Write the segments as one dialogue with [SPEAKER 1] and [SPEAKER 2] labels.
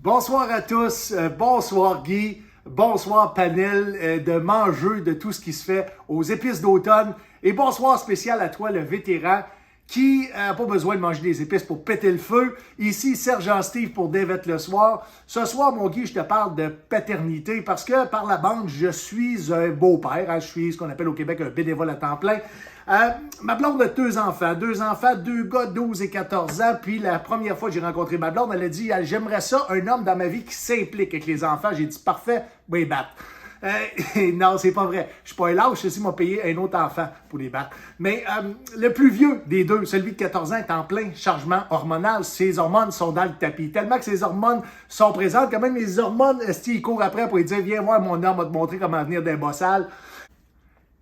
[SPEAKER 1] Bonsoir à tous, bonsoir Guy, bonsoir panel de mangeux de tout ce qui se fait aux épices d'automne et bonsoir spécial à toi le vétéran qui n'a pas besoin de manger des épices pour péter le feu. Ici Sergent Steve pour Dévette le soir. Ce soir mon Guy, je te parle de paternité parce que par la bande, je suis un beau-père, je suis ce qu'on appelle au Québec un bénévole à temps plein. Ma blonde a deux enfants, deux gars 12 et 14 ans, puis la première fois que j'ai rencontré ma blonde, elle a dit « J'aimerais ça, un homme dans ma vie qui s'implique avec les enfants. » J'ai dit « Parfait, oui, battre. » Non, c'est pas vrai. Je suis pas un lâche, je sais m'a payé un autre enfant pour les battre. Mais le plus vieux des deux, celui de 14 ans, est en plein chargement hormonal. Ses hormones sont dans le tapis. Tellement que ses hormones sont présentes, quand même les hormones, ils courent après pour lui dire « Viens voir, mon homme va te montrer comment venir d'un bossal. »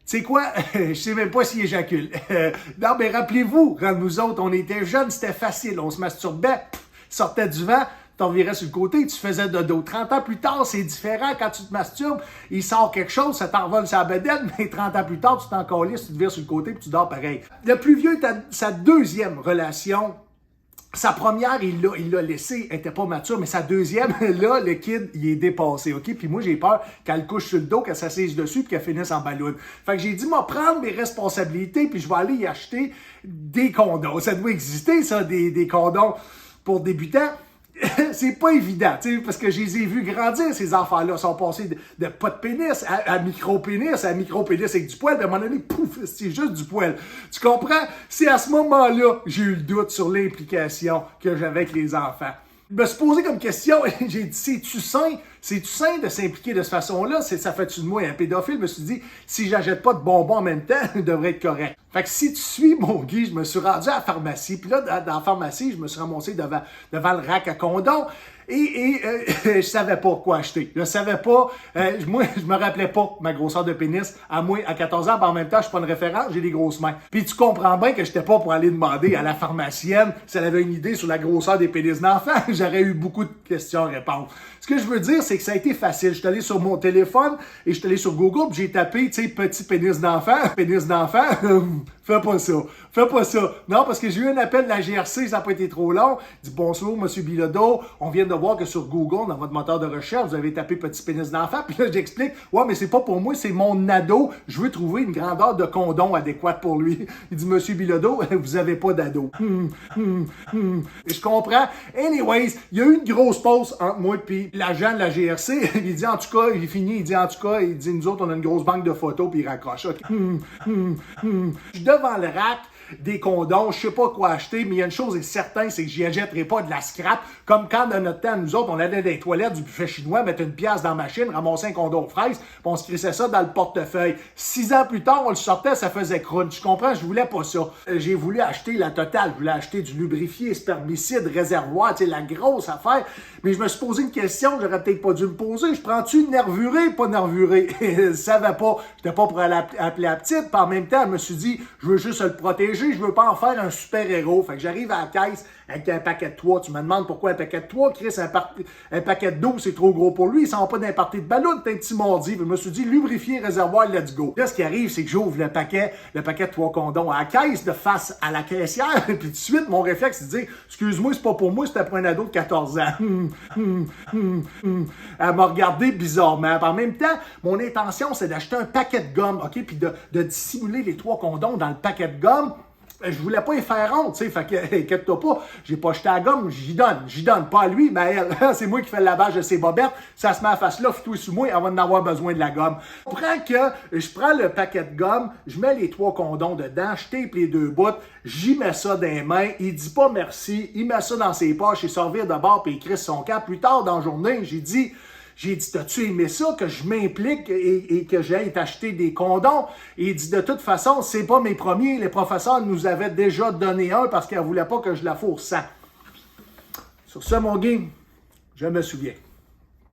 [SPEAKER 1] Tu sais quoi? Je sais même pas s'il éjacule. Non, mais rappelez-vous, quand nous autres, on était jeunes, c'était facile. On se masturbait, sortait du vent, t'en virais sur le côté, tu faisais dodo. 30 ans plus tard, c'est différent. Quand tu te masturbes, il sort quelque chose, ça t'envole sa bedaine, mais 30 ans plus tard, tu t'en calisses, tu te vires sur le côté, puis tu dors pareil. Le plus vieux, sa deuxième relation. Sa première, il l'a laissé, elle était pas mature, mais sa deuxième, là, le kid, il est dépassé, OK? Puis moi, j'ai peur qu'elle couche sur le dos, qu'elle s'assise dessus, puis qu'elle finisse en ballon. Fait que j'ai dit, moi, prendre mes responsabilités, puis je vais aller y acheter des condoms. Ça doit exister, ça, des condoms pour débutants. C'est pas évident, tu sais, parce que je les ai vus grandir, ces enfants-là. Ils sont passés de pas de pénis à micro-pénis, avec du poil. À un moment donné, pouf, c'est juste du poil. Tu comprends? C'est à ce moment-là que j'ai eu le doute sur l'implication que j'avais avec les enfants. Je me suis posé comme question, j'ai dit, c'est-tu sain de s'impliquer de cette façon-là? Ça fait-tu de moi un pédophile? Je me suis dit, si j'achète pas de bonbons en même temps, il devrait être correct. Fait que si tu suis mon Guy, je me suis rendu à la pharmacie, puis là, dans la pharmacie, je me suis ramassé devant le rack à condoms, et je savais pas quoi acheter. Je savais pas, moi, je me rappelais pas ma grosseur de pénis. À moi, à 14 ans, en même temps, je suis pas une référence, j'ai des grosses mains. Puis tu comprends bien que j'étais pas pour aller demander à la pharmacienne si elle avait une idée sur la grosseur des pénis d'enfants. J'aurais eu beaucoup de questions à répondre. Ce que je veux dire, c'est que ça a été facile. Je suis allé sur mon téléphone et je suis allé sur Google, puis j'ai tapé, tu sais, petit pénis d'enfant. Pénis d'enfant, fais pas ça. Fais pas ça. Non, parce que j'ai eu un appel de la GRC, ça n'a pas été trop long. Il dit, bonsoir, monsieur Bilodeau, on vient de voir que sur Google, dans votre moteur de recherche, vous avez tapé petit pénis d'enfant. Puis là, j'explique, ouais, mais c'est pas pour moi, c'est mon ado. Je veux trouver une grandeur de condom adéquate pour lui. Il dit, monsieur Bilodeau, vous avez pas d'ado. Je comprends. Anyways, il y a eu une grosse pause entre moi et l'agent de la GRC. Il dit, en tout cas, il finit, il dit, en tout cas, il dit, nous autres, on a une grosse banque de photos, puis il raccroche. Okay. Je suis devant le rack des condoms, je sais pas quoi acheter, mais il y a une chose est certaine, c'est que j'y achèterai pas de la scrap, comme quand dans notre temps, nous autres, on allait dans les toilettes du buffet chinois, mettre une pièce dans la machine, ramasser un condom aux fraises, puis on se crissait ça dans le portefeuille. 6 ans plus tard, on le sortait, ça faisait crunch. Tu comprends? Je voulais pas ça. J'ai voulu acheter la totale, je voulais acheter du lubrifié, spermicide, réservoir, tu sais, la grosse affaire, mais je me suis posé une question, j'aurais peut-être pas dû me poser. Je prends-tu nervuré, pas nervuré? Je savais pas. J'étais pas pour aller appeler la petite, puis en même temps, je me suis dit, je veux juste le protéger. Je veux pas en faire un super-héros. Fait que j'arrive à la caisse avec un paquet de 3. Tu me demandes pourquoi un paquet de 3? Chris, un paquet de 12, c'est trop gros pour lui. Il s'en va pas d'un party de ballon, t'es un petit mardi. Je me suis dit, lubrifier, réservoir, let's go. Là, ce qui arrive, c'est que j'ouvre le paquet de 3 condoms à la caisse, de face à la caissière. Puis tout de suite, mon réflexe, c'est de dire, excuse-moi, c'est pas pour moi, c'était pour un ado de 14 ans. Elle m'a regardé bizarrement. En même temps, mon intention, c'est d'acheter un paquet de gomme, OK? Puis de dissimuler les 3 condoms dans le paquet de gomme. Je voulais pas y faire honte, tu sais, fait que, inquiète-toi pas, j'ai pas jeté la gomme, j'y donne, pas à lui, mais à elle. C'est moi qui fais le lavage de ses bobettes, ça se met à la face là, fous-toi sous moi, elle va en avoir besoin de la gomme. Je prends le paquet de gomme, je mets les 3 condoms dedans, je tape les 2 bouts, j'y mets ça dans les mains, il dit pas merci, il met ça dans ses poches, il sort de bord, puis il crisse son camp. Plus tard dans la journée, j'ai dit, t'as-tu aimé ça, que je m'implique et que j'aille t'acheter des condoms? Et il dit, de toute façon, c'est pas mes premiers. Les professeurs nous avaient déjà donné un parce qu'ils ne voulaient pas que je la fourre sans. Sur ce, mon Guy, je me souviens.